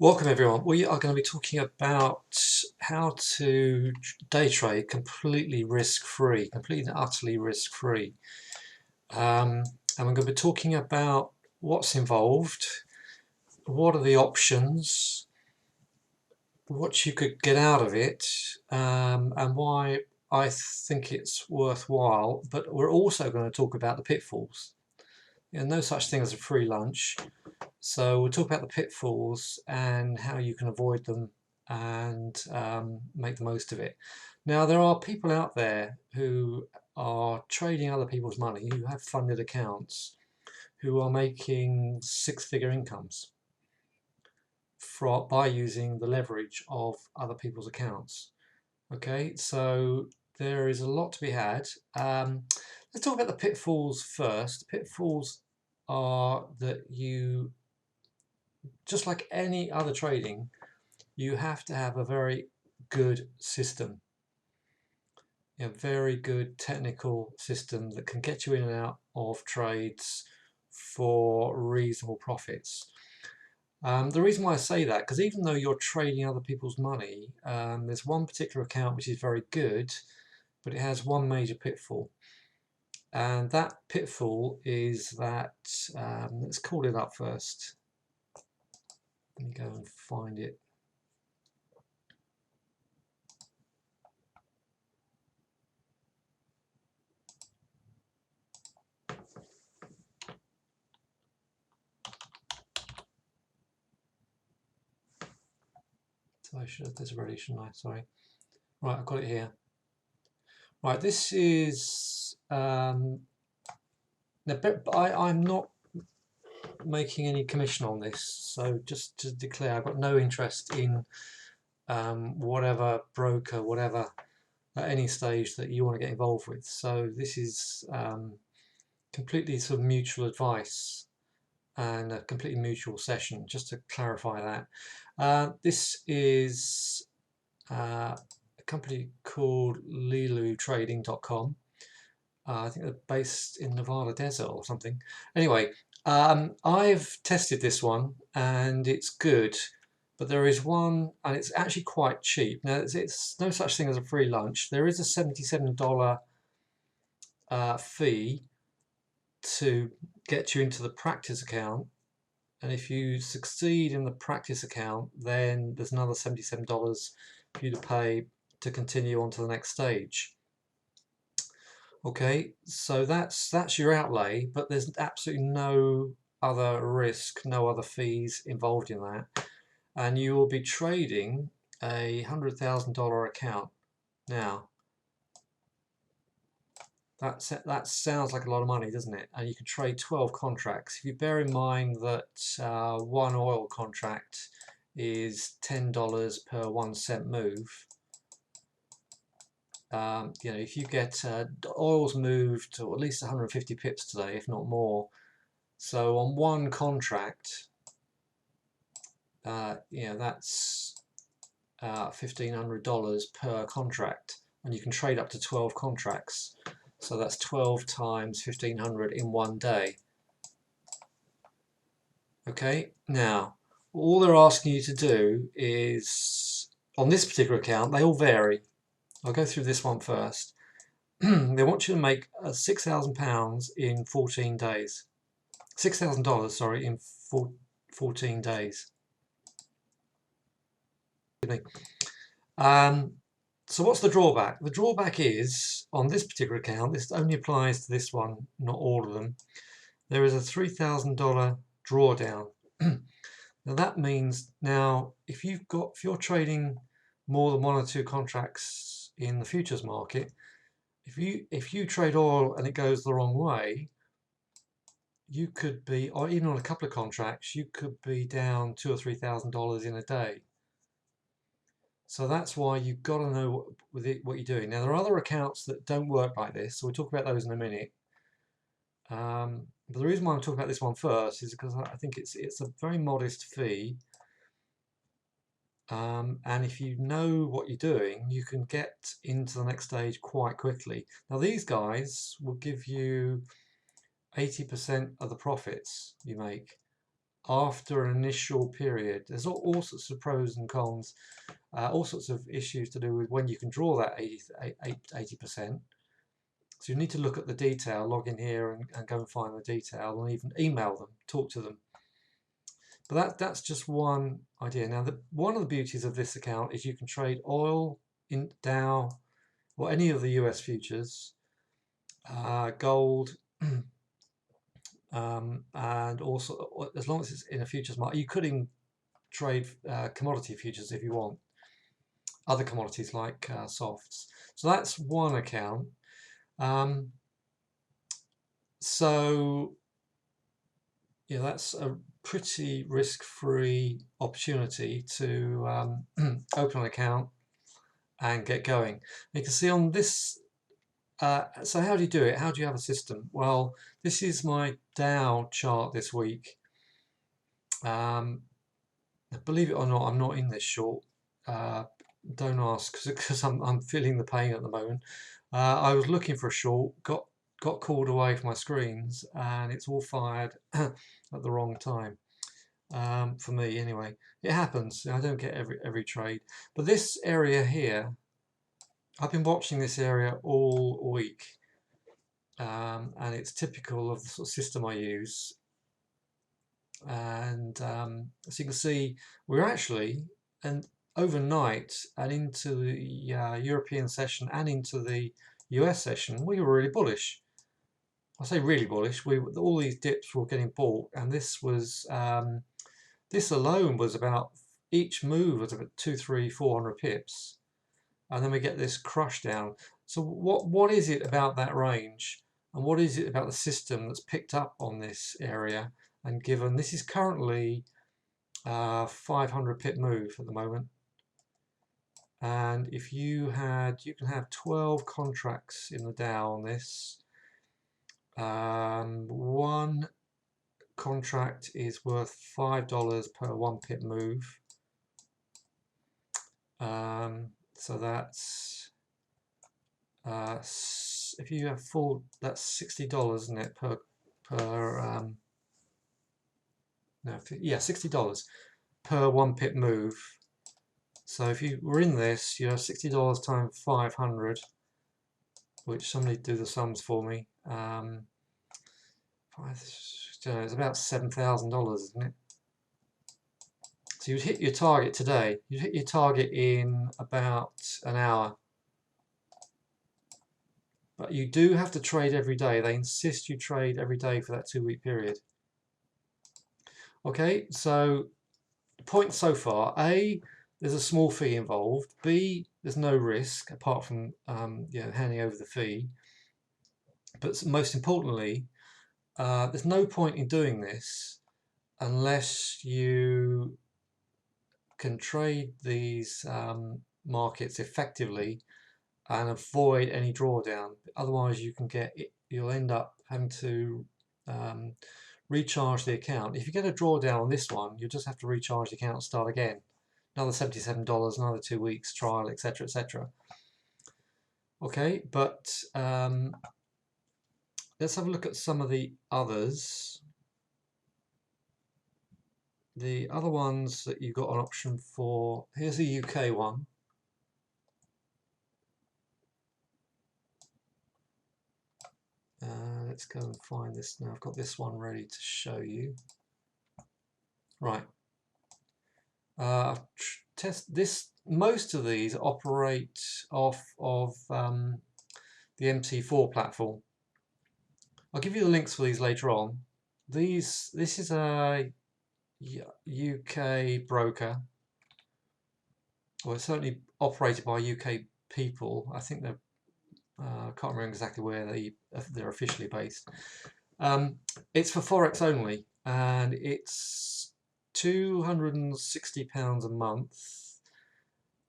Welcome everyone. We are going to be talking about how to day trade completely risk-free, completely and utterly risk-free. And we're going to be talking about what's involved, what are the options, what you could get out of it, and why I think it's worthwhile. But we're also going to talk about the pitfalls. No such thing as a free lunch. So we'll talk about the pitfalls and how you can avoid them and make the most of it. Now, there are people out there who are trading other people's money, who have funded accounts, who are making six-figure incomes by using the leverage of other people's accounts. Okay, so there is a lot to be had. Let's talk about the pitfalls first. The pitfalls are that you, just like any other trading, you have to have a very good system, a very good technical system that can get you in and out of trades for reasonable profits. The reason why I say that, because even though you're trading other people's money, there's one particular account which is very good, but it has one major pitfall. And that pitfall is that, let's call it up first. Let me go and find it. So I should have this ready, shouldn't I? Sorry. Right, I've got it here. Right, this is I'm not making any commission on this, so just to declare, I've got no interest in whatever broker, whatever, at any stage that you want to get involved with. So this is completely sort of mutual advice and a completely mutual session, just to clarify that. This is a company called LuluTrading.com. I think they're based in Nevada desert or something. Anyway, I've tested this one and it's good, but there is one, and it's actually quite cheap. Now, it's no such thing as a free lunch. There is a $77 fee to get you into the practice account, and if you succeed in the practice account, then there's another $77 for you to pay to continue on to the next stage. Okay, so that's your outlay, but there's absolutely no other risk, no other fees involved in that, and you will be trading a $100,000 account. Now, that sounds like a lot of money, doesn't it? And you can trade 12 contracts. If you bear in mind that one oil contract is $10 per 1 cent move, you know, if you get oil's moved to at least 150 pips today, if not more. So on one contract, you know, that's $1,500 per contract, and you can trade up to 12 contracts. So that's 12 times 1,500 in one day. Okay, now all they're asking you to do is, on this particular account, they all vary. I'll go through this one first. They want you to make £6,000 in 14 days. $6,000, sorry, in 14 days. So what's the drawback? The drawback is, on this particular account, this only applies to this one, not all of them, there is a $3,000 drawdown. Now that means, if you're trading more than one or two contracts in the futures market, if you trade oil and it goes the wrong way, you could be, or even on a couple of contracts, you could be down $2,000 or $3,000 in a day. So that's why you've got to know what you're doing. Now, there are other accounts that don't work like this, so we'll talk about those in a minute. But the reason why I'm talking about this one first is because I think it's a very modest fee. And if you know what you're doing, you can get into the next stage quite quickly. Now, these guys will give you 80% of the profits you make after an initial period. There's all sorts of pros and cons, all sorts of issues to do with when you can draw that 80%. So you need to look at the detail, log in here and go and find the detail, and even email them, talk to them. But that's just one idea. Now, one of the beauties of this account is you can trade oil, in Dow, or any of the US futures, gold, and also, as long as it's in a futures market, you could trade commodity futures if you want, other commodities like softs. So that's one account. So yeah, that's a pretty risk-free opportunity to open an account and get going. You can see on this, so how do you do it? How do you have a system? Well, this is my Dow chart this week. Believe it or not, I'm not in this short. Don't ask, because I'm feeling the pain at the moment. I was looking for a short, got called away from my screens, and it's all fired at the wrong time. For me anyway. It happens. I don't get every trade. But this area here, I've been watching this area all week, and it's typical of the sort of system I use. And as you can see, we're actually, and overnight and into the European session and into the US session, we were really bullish. I say really bullish. All these dips were getting bought, and this was this alone was about, each move was about 400 pips, and then we get this crush down. So what is it about that range, and what is it about the system that's picked up on this area? And given this is currently 500 pip move at the moment, and if you can have 12 contracts in the Dow on this. One contract is worth $5 per 1 pip move. So that's if you have full, that's $60, isn't it, per no, yeah, $60 per 1 pip move. So if you were in this, you have $60 times 500, which somebody do the sums for me. It's about $7,000, isn't it? So you'd hit your target today. You'd hit your target in about an hour. But you do have to trade every day. They insist you trade every day for that 2-week period. Okay, so the point so far: A, there's a small fee involved. B, there's no risk apart from handing over the fee. But most importantly, there's no point in doing this unless you can trade these markets effectively and avoid any drawdown. Otherwise, you'll end up having to recharge the account. If you get a drawdown on this one, you'll just have to recharge the account and start again. Another $77, another 2 weeks trial, etc., etc. Okay, but let's have a look at some of the others. The other ones that you've got an option for, here's a UK one. Let's go and find this now. I've got this one ready to show you. Right. I've tested this. Most of these operate off of the MT4 platform. I'll give you the links for these later on. This is a UK broker. Well, it's certainly operated by UK people. I think they're I can't remember exactly where they're officially based. It's for forex only, and it's £260 a month,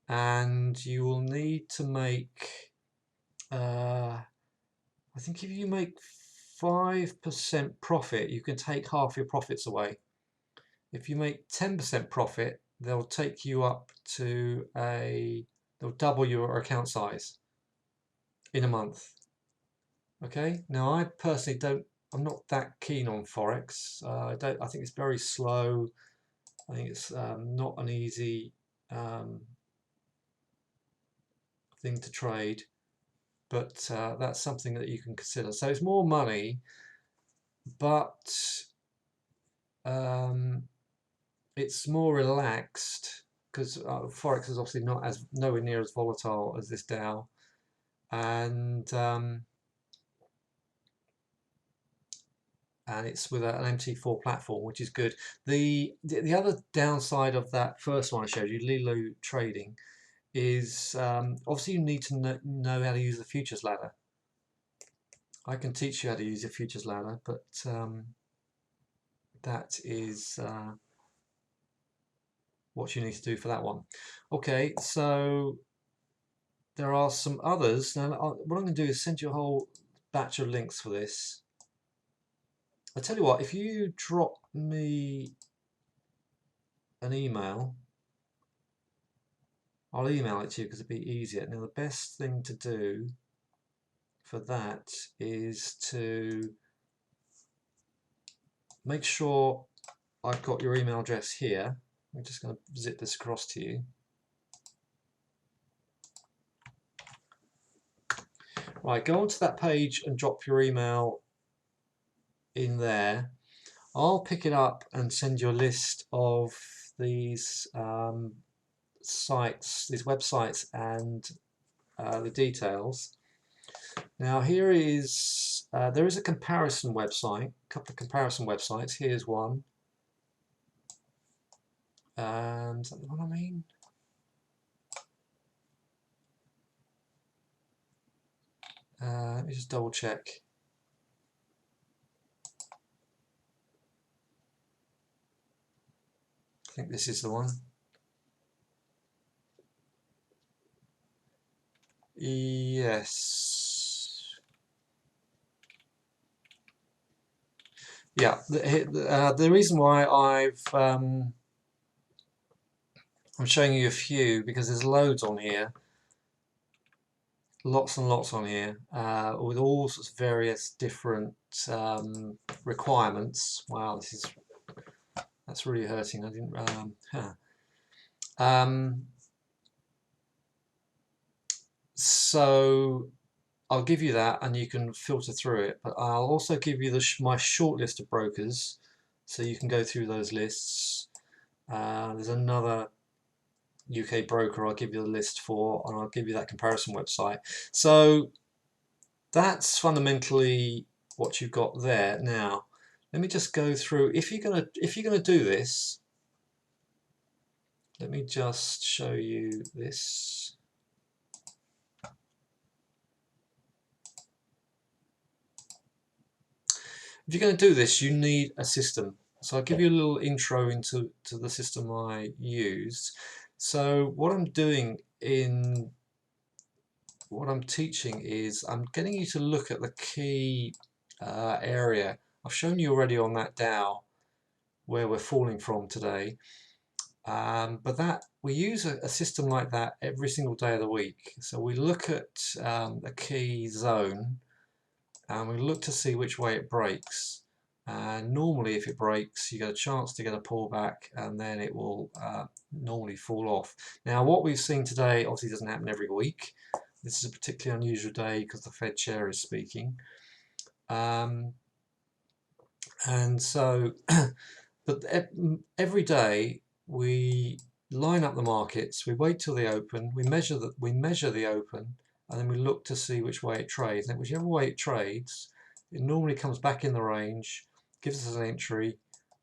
and you will need to make I think if you make 5% profit, you can take half your profits away. If you make 10% profit, they'll take you up to they'll double your account size in a month. Okay, now I personally don't I'm not that keen on forex. I think it's very slow. I think it's not an easy thing to trade, but that's something that you can consider. So it's more money, but it's more relaxed because forex is obviously nowhere near as volatile as this Dow, and it's with an MT4 platform, which is good. The other downside of that first one I showed you, Lulu trading, is obviously you need to know how to use the futures ladder. I can teach you how to use a futures ladder, but that is what you need to do for that one. Okay, so there are some others. Now, what I'm going to do is send you a whole batch of links for this. I tell you what, if you drop me an email, I'll email it to you because it'd be easier. Now, the best thing to do for that is to make sure I've got your email address here. I'm just going to zip this across to you. Right, go onto that page and drop your email in there. I'll pick it up and send you a list of these sites, these websites, and the details. Now here is there is a comparison website, a couple of comparison websites. Here's one, and is that the one I mean? Let me just double check. I think this is the one. Yes. Yeah. The reason why I'm showing you a few because there's loads on here, lots and lots on here, with all sorts of various different requirements. Wow, that's really hurting. I didn't. So I'll give you that, and you can filter through it. But I'll also give you my short list of brokers, so you can go through those lists. There's another UK broker I'll give you the list for, and I'll give you that comparison website. So that's fundamentally what you've got there. Now, let me just go through. If you're gonna do this, let me just show you this. If you're going to do this, you need a system. So I'll give you a little intro into the system I use. So what I'm doing in what I'm teaching is I'm getting you to look at the key area. I've shown you already on that Dow where we're falling from today, but that we use a system like that every single day of the week. So we look at a key zone and we look to see which way it breaks. And normally if it breaks, you get a chance to get a pullback, and then it will normally fall off. Now what we've seen today obviously doesn't happen every week. This is a particularly unusual day because the Fed chair is speaking. And so, but every day we line up the markets, we wait till they open, we measure the open, and then we look to see which way it trades. And whichever way it trades, it normally comes back in the range, gives us an entry.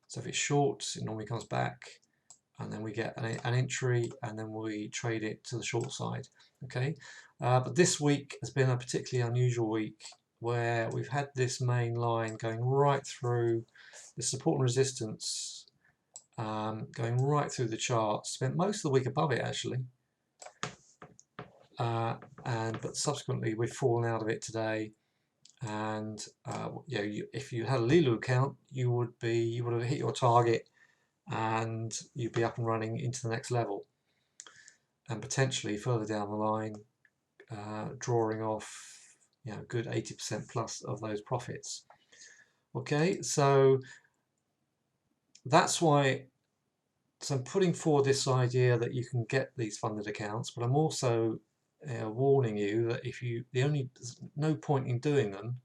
So if it's short, it normally comes back, and then we get an entry, and then we trade it to the short side. Okay, but this week has been a particularly unusual week where we've had this main line going right through the support and resistance, going right through the chart. Spent most of the week above it actually, but subsequently we've fallen out of it today. And if you had a Lulu account, you would have hit your target, and you'd be up and running into the next level, and potentially further down the line, drawing off good 80% plus of those profits. Okay, so that's why. So I'm putting forward this idea that you can get these funded accounts, but I'm also warning you that there's no point in doing them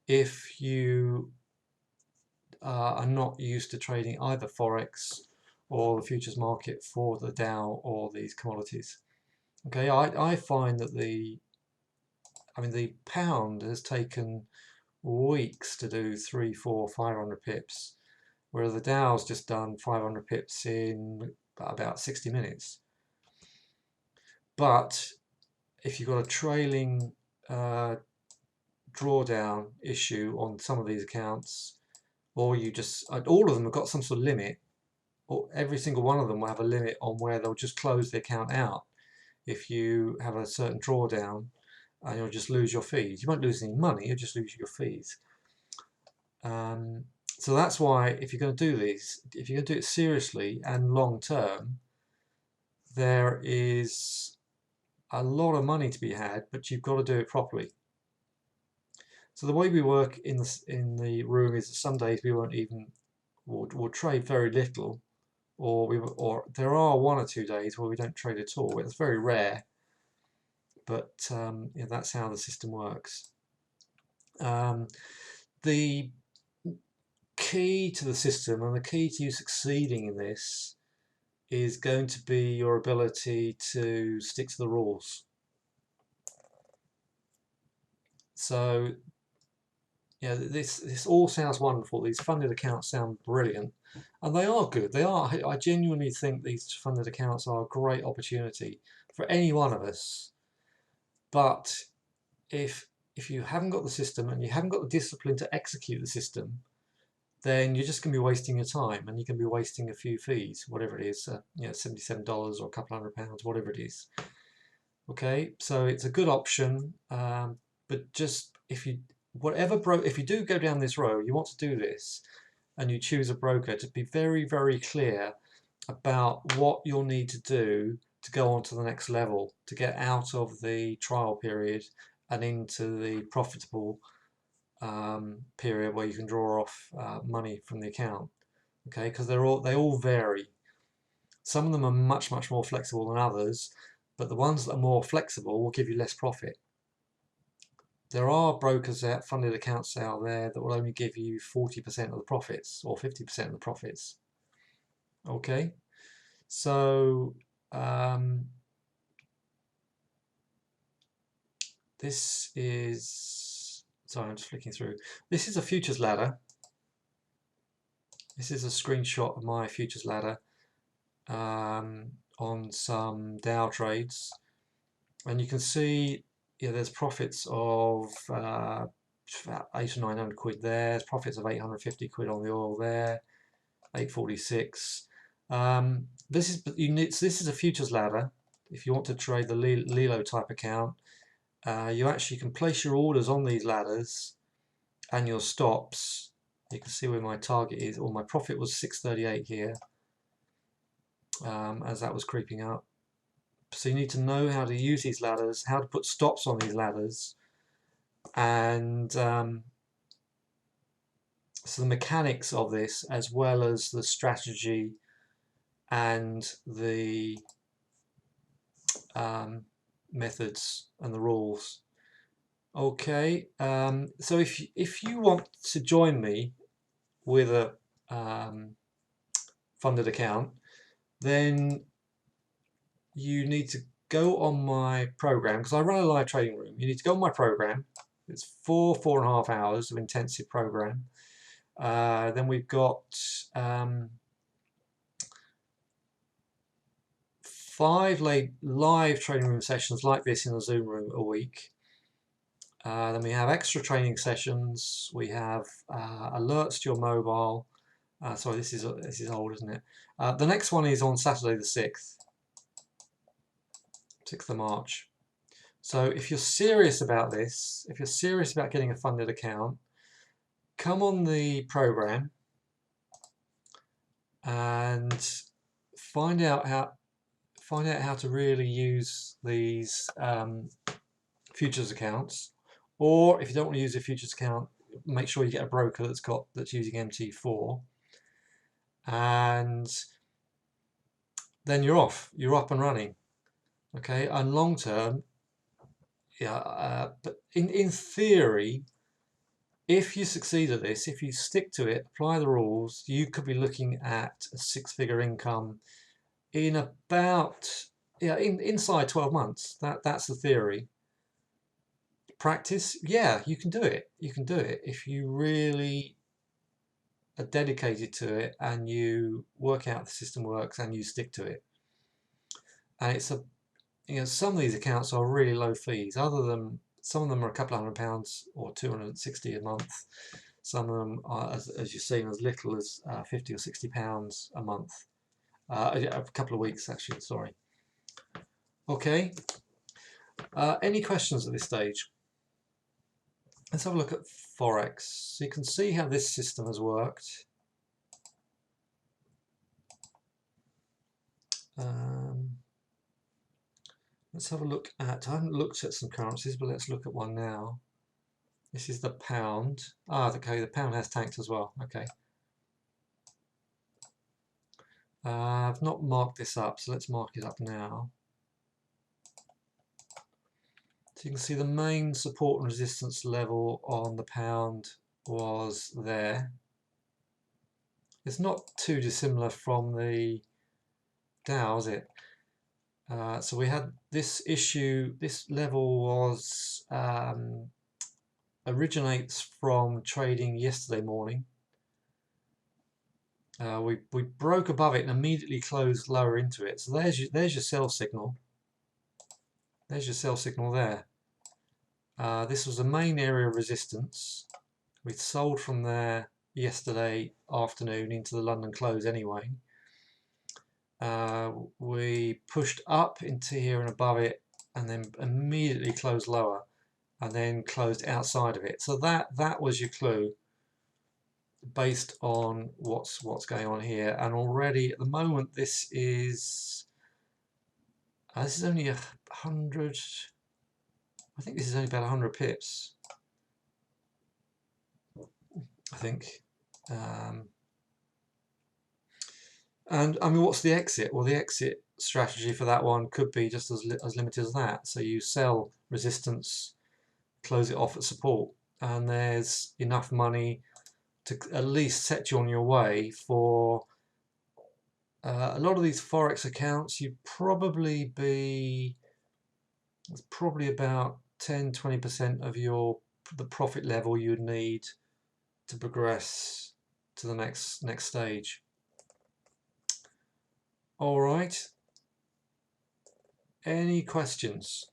if you are not used to trading either forex or the futures market for the Dow or these commodities. Okay, I find that the pound has taken weeks to do 3, 4, 500 pips, whereas the Dow's just done 500 pips in about 60 minutes. But if you've got a trailing drawdown issue on some of these accounts, or you just, all of them have got some sort of limit, or every single one of them will have a limit on where they'll just close the account out if you have a certain drawdown, and you'll just lose your fees. You won't lose any money, you'll just lose your fees. So that's why if you're going to do these, if you're going to do it seriously and long term, there is a lot of money to be had, but you've got to do it properly. So the way we work in the room is that some days we won't even, we'll trade very little, or there are 1 or 2 days where we don't trade at all. It's very rare, but yeah, that's how the system works. The key to the system and the key to you succeeding in this is going to be your ability to stick to the rules. So yeah, this all sounds wonderful. These funded accounts sound brilliant, and they are good. They are. I genuinely think these funded accounts are a great opportunity for any one of us. But if you haven't got the system and you haven't got the discipline to execute the system, then you're just going to be wasting your time, and you can be wasting a few fees, whatever it is, $77 or a couple £100, whatever it is. Okay, so it's a good option, but just if you do go down this road, you want to do this, and you choose a broker, to be very, very clear about what you'll need to do to go on to the next level, to get out of the trial period and into the profitable period where you can draw off money from the account. Okay, because they all vary. Some of them are much more flexible than others, but the ones that are more flexible will give you less profit. There are brokers out, funded accounts out there that will only give you 40% of the profits or 50% of the profits. Okay, so this is, sorry, I'm just flicking through. This is a futures ladder. This is a screenshot of my futures ladder on some Dow trades, and you can see there's profits of about 800 or 900 quid there. There's profits of 850 quid on the oil there, 846. This is a futures ladder. If you want to trade the Lulu type account, you actually can place your orders on these ladders and your stops. You can see where my target is, or my profit was 638 here, as that was creeping up. So you need to know how to use these ladders, how to put stops on these ladders, and so the mechanics of this, as well as the strategy and the methods and the rules. Okay, so if you want to join me with a funded account, then you need to go on my program, because I run a live trading room. You need to go on my program. It's 4.5 hours of intensive program. Then we've got 5 live trading room sessions like this in the Zoom room a week. Then we have extra training sessions. We have alerts to your mobile. Sorry, this is old, isn't it? The next one is on Saturday the 6th of March. So if you're serious about this, if you're serious about getting a funded account, come on the program and find out how to really use these futures accounts. Or if you don't want to use a futures account, make sure you get a broker that's using MT4, and then you're off. You're up and running. Okay, and long term, yeah. But in theory, if you succeed at this, if you stick to it, apply the rules, you could be looking at a six-figure income in about inside 12 months. That's the theory. Practice, yeah, you can do it. You can do it if you really are dedicated to it and you work out the system works and you stick to it. And it's some of these accounts are really low fees. Some of them are a couple £100 or 260 a month. Some of them are, as you've seen, as little as 50 or 60 pounds a month. A couple of weeks actually. Sorry. Okay. Any questions at this stage? Let's have a look at forex. So you can see how this system has worked. Let's have a look at, I haven't looked at some currencies, but let's look at one now. This is the pound. Okay, the pound has tanked as well. Okay. I've not marked this up, so let's mark it up now. So you can see the main support and resistance level on the pound was there. It's not too dissimilar from the Dow, is it? So we had this issue, this level was originates from trading yesterday morning. We broke above it and immediately closed lower into it. So there's your sell signal. There's your sell signal there. This was the main area of resistance. We sold from there yesterday afternoon into the London close anyway. We pushed up into here and above it and then immediately closed lower and then closed outside of it. So that was your clue based on what's going on here. And already at the moment this is only 100. I think this is only about 100 pips. I think. And I mean, what's the exit? Well, the exit strategy for that one could be just as limited as that. So you sell resistance, close it off at support, and there's enough money to at least set you on your way for a lot of these forex accounts. You'd probably be, it's probably about 10-20% of the profit level you'd need to progress to the next stage. All right. Any questions?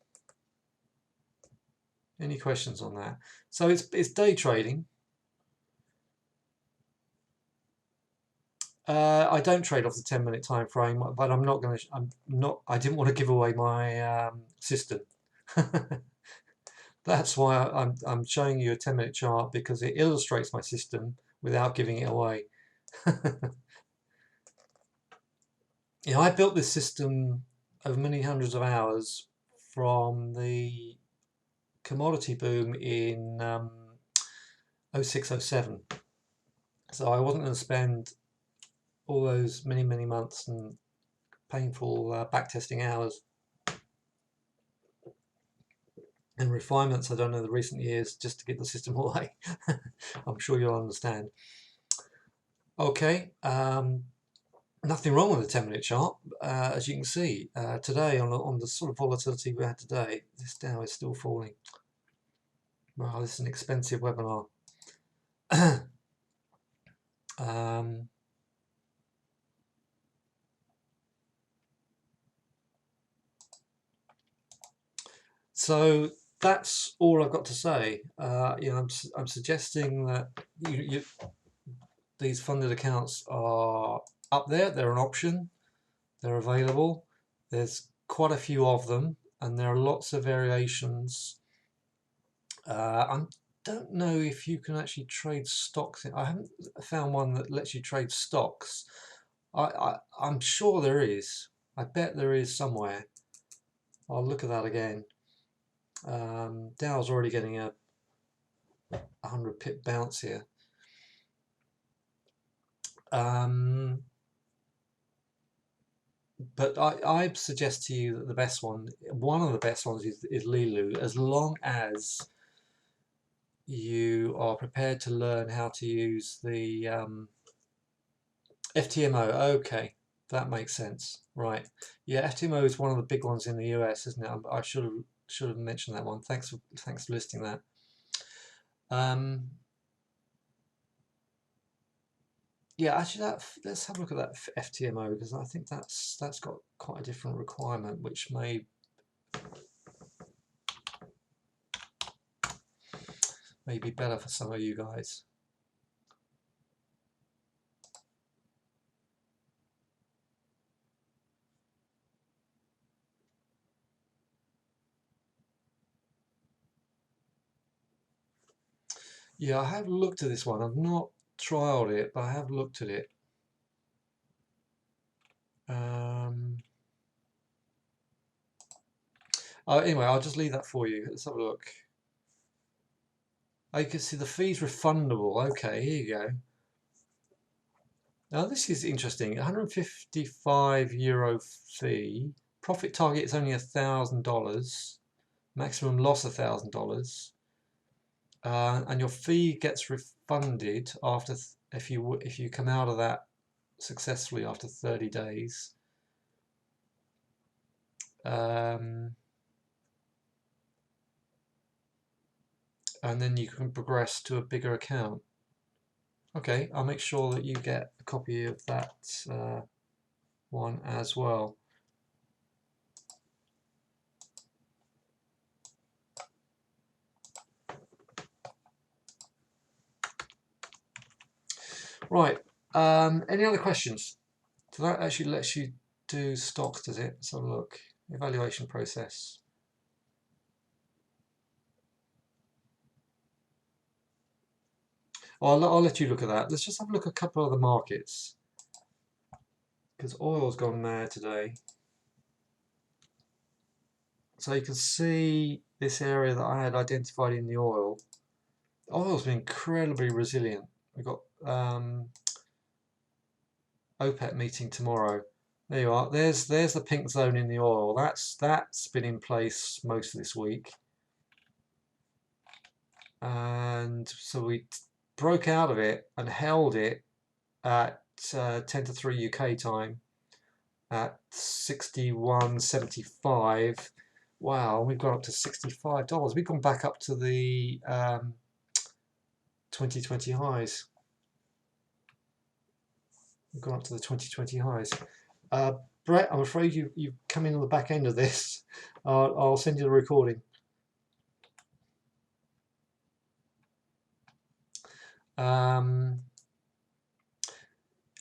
Any questions on that? So it's day trading. I don't trade off the 10-minute time frame, but I'm not going to. I didn't want to give away my system. That's why I'm showing you a 10-minute chart, because it illustrates my system without giving it away. I built this system over many hundreds of hours from the commodity boom in 06-07. So I wasn't going to spend all those many months and painful backtesting hours and refinements I've done in the recent years just to get the system away. I'm sure you'll understand. Okay, nothing wrong with the 10-minute chart. As you can see, today on the sort of volatility we had today, this Dow is still falling. Wow, this is an expensive webinar. So that's all I've got to say. I'm suggesting that these funded accounts are up there. They're an option. They're available. There's quite a few of them, and there are lots of variations. I don't know if you can actually trade stocks. I haven't found one that lets you trade stocks. I'm sure there is. I bet there is somewhere. I'll look at that again. Dow's already getting a 100 pip bounce here. But I suggest to you that the best one of the best ones is Lulu, as long as you are prepared to learn how to use the FTMO. Okay, that makes sense. Right. Yeah, FTMO is one of the big ones in the US, isn't it? I should have mentioned that one. Thanks for listing that. Yeah, actually, let's have a look at that FTMO, because I think that's got quite a different requirement, which may be better for some of you guys. Yeah, I have looked at this one. I've not trialed it, but I have looked at it. Anyway, I'll just leave that for you. Let's have a look. Oh, you can see the fee's refundable. Okay, here you go. Now this is interesting. 155 euro fee. Profit target is only $1,000. Maximum loss $1,000. And your fee gets refunded after if you come out of that successfully after 30 days. And then you can progress to a bigger account. Okay, I'll make sure that you get a copy of that one as well. Right, any other questions? So that actually lets you do stocks, does it? Let's have a look. Evaluation process. I'll let you look at that. Let's just have a look at a couple of the markets, because oil's gone mad today. So you can see this area that I had identified in the oil. Oil's been incredibly resilient. We've got OPEC meeting tomorrow. There you are. There's the pink zone in the oil. That's been in place most of this week. And so we broke out of it and held it at 10 to 3 UK time at 61.75. Wow, we've gone up to $65. We've gone back up to the 2020 highs. We've gone up to the 2020 highs. Brett, I'm afraid you've come in on the back end of this. I'll send you the recording.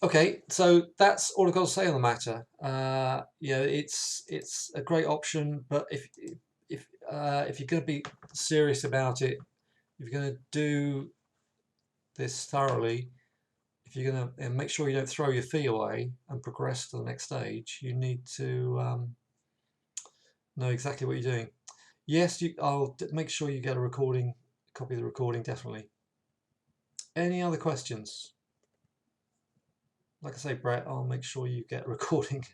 Okay, so that's all I've got to say on the matter. Yeah, it's a great option, but if you're going to be serious about it, if you're going to do this thoroughly, if you're going to make sure you don't throw your fee away and progress to the next stage, you need to know exactly what you're doing. Yes, I'll make sure you get a copy of the recording, definitely. Any other questions? Like I say, Brett, I'll make sure you get a recording.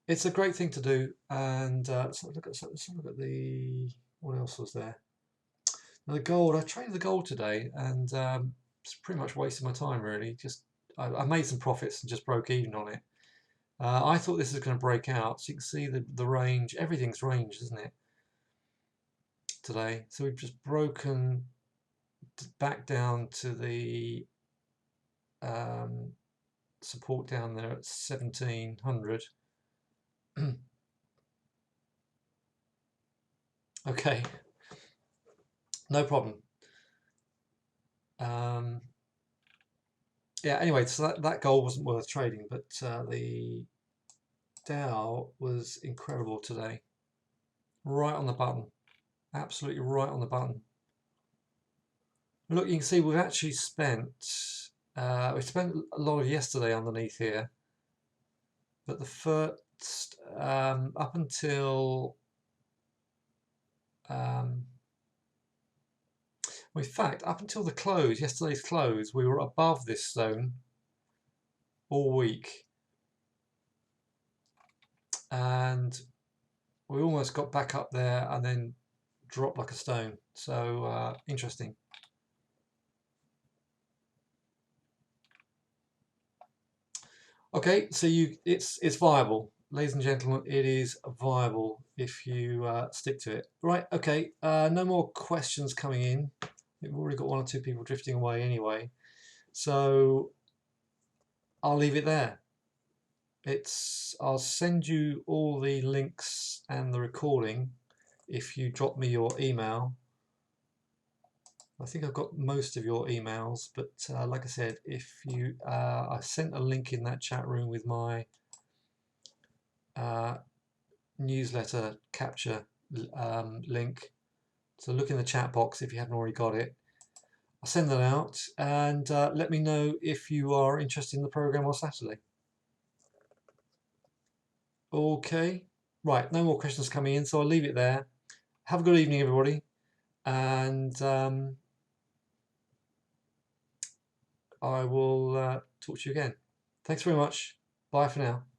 It's a great thing to do, and let's look at the what else was there. Now the gold. I traded the gold today, and it's pretty much wasted my time really. Just I made some profits and just broke even on it. I thought this was going to break out, so you can see the range. Everything's range, isn't it? Today, so we've just broken back down to the support down there at 1700. Okay, no problem. Yeah, anyway, so that goal wasn't worth trading, but the Dow was incredible today. Right on the button. Absolutely right on the button. Look, you can see we've actually spent, we spent a lot of yesterday underneath here, but the first, up until Well, in fact, up until the close, yesterday's close, we were above this zone all week, and we almost got back up there and then dropped like a stone. So interesting. Okay, so it's viable, ladies and gentlemen. It is viable if you stick to it. Right. Okay. No more questions coming in. We've already got 1 or 2 people drifting away anyway. So I'll leave it there. I'll send you all the links and the recording if you drop me your email. I think I've got most of your emails, but like I said, if you I sent a link in that chat room with my newsletter capture link, so look in the chat box if you haven't already got it. I'll send that out, and let me know if you are interested in the program on Saturday. Okay, right, no more questions coming in, so I'll leave it there. Have a good evening, everybody, and I will talk to you again. Thanks very much. Bye for now.